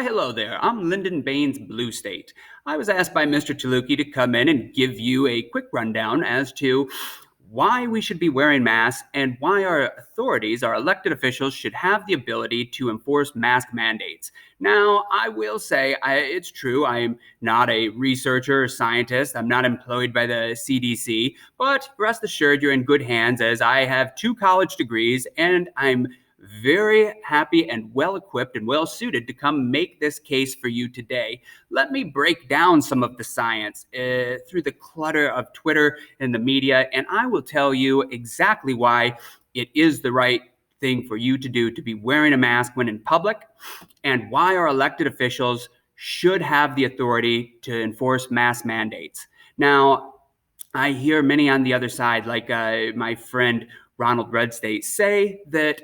Hello there. I'm Lyndon Bain's Bluestate. I was asked by Mr. Chaluki to come in and give you a quick rundown as to why we should be wearing masks and why our authorities, our elected officials, should have the ability to enforce mask mandates. Now, I will say it's true. I'm not a researcher or scientist. I'm not employed by the CDC, but rest assured you're in good hands as I have 2 college degrees and I'm very happy and well equipped and well suited to make this case for you today. Let me break down some of the science through the clutter of Twitter and the media, and I will tell you exactly why it is the right thing for you to do to be wearing a mask when in public, and why our elected officials should have the authority to enforce mask mandates. Now, I hear many on the other side, like my friend Ronald Redstate, say that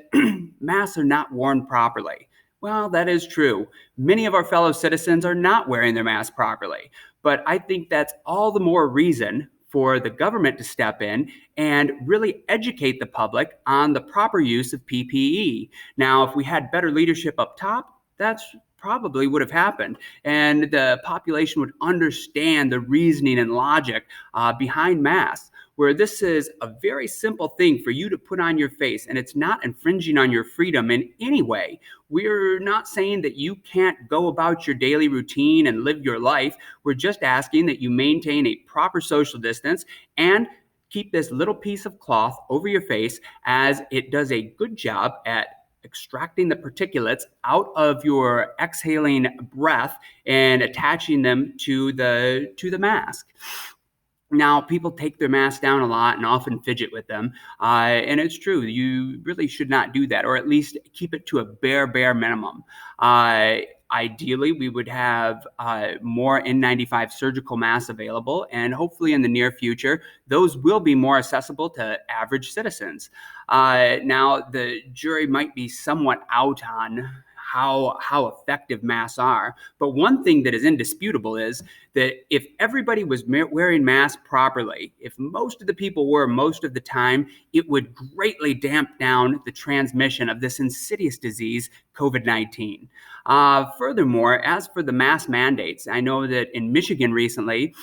masks are not worn properly. Well, that is true. Many of our fellow citizens are not wearing their masks properly. But I think that's all the more reason for the government to step in and really educate the public on the proper use of PPE. Now, if we had better leadership up top, that's probably would have happened, and the population would understand the reasoning and logic behind masks, where this is a very simple thing for you to put on your face, and it's not infringing on your freedom in any way. We're not saying that you can't go about your daily routine and live your life. We're just asking that you maintain a proper social distance and keep this little piece of cloth over your face, as it does a good job at extracting the particulates out of your exhaling breath and attaching them to the mask. Now, people take their masks down a lot and often fidget with them. And it's true, you really should not do that, or at least keep it to a bare minimum. Ideally, we would have more N95 surgical masks available, and hopefully in the near future, those will be more accessible to average citizens. Now, the jury might be somewhat out on how effective masks are. But one thing that is indisputable is that if everybody was wearing masks properly, if most of the people were most of the time, it would greatly damp down the transmission of this insidious disease, COVID-19. Furthermore, as for the mask mandates, I know that in Michigan recently,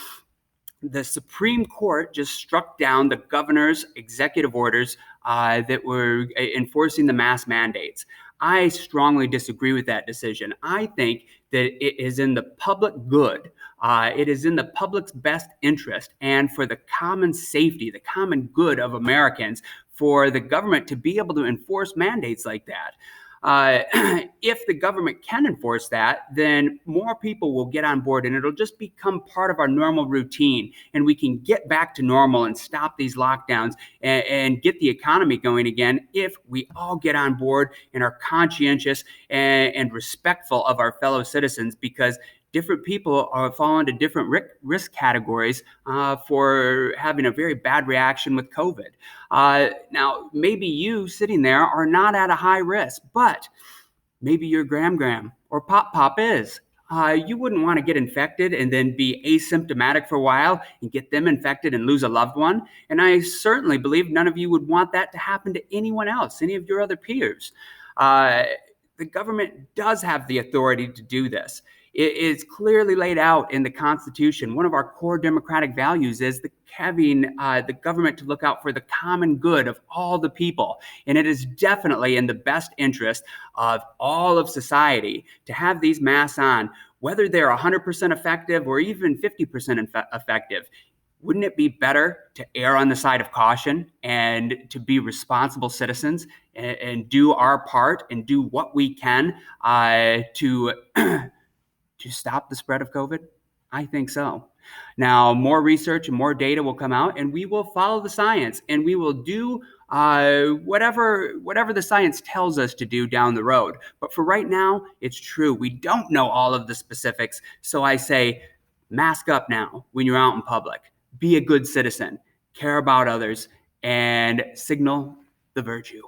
the Supreme Court just struck down the governor's executive orders that were enforcing the mask mandates. I strongly disagree with that decision. I think that it is in the public good. It is in the public's best interest and for the common safety, the common good of Americans, for the government to be able to enforce mandates like that. If the government can enforce that, then more people will get on board and it'll just become part of our normal routine, and we can get back to normal and stop these lockdowns and get the economy going again if we all get on board and are conscientious and respectful of our fellow citizens, because different people fall into different risk categories for having a very bad reaction with COVID. Now, maybe you sitting there are not at a high risk, but maybe your gram or pop is. You wouldn't want to get infected and then be asymptomatic for a while and get them infected and lose a loved one. And I certainly believe none of you would want that to happen to anyone else, any of your other peers. The government does have the authority to do this. It is clearly laid out in the Constitution. One of our core democratic values is having the government to look out for the common good of all the people. And it is definitely in the best interest of all of society to have these masks on, whether they're 100% effective or even 50% effective. Wouldn't it be better to err on the side of caution and to be responsible citizens and do our part and do what we can to stop the spread of COVID? I think so. Now, more research and more data will come out, and we will follow the science, and we will do whatever the science tells us to do down the road. But for right now, it's true. We don't know all of the specifics. So I say, mask up now when you're out in public. Be a good citizen, care about others, and signal the virtue.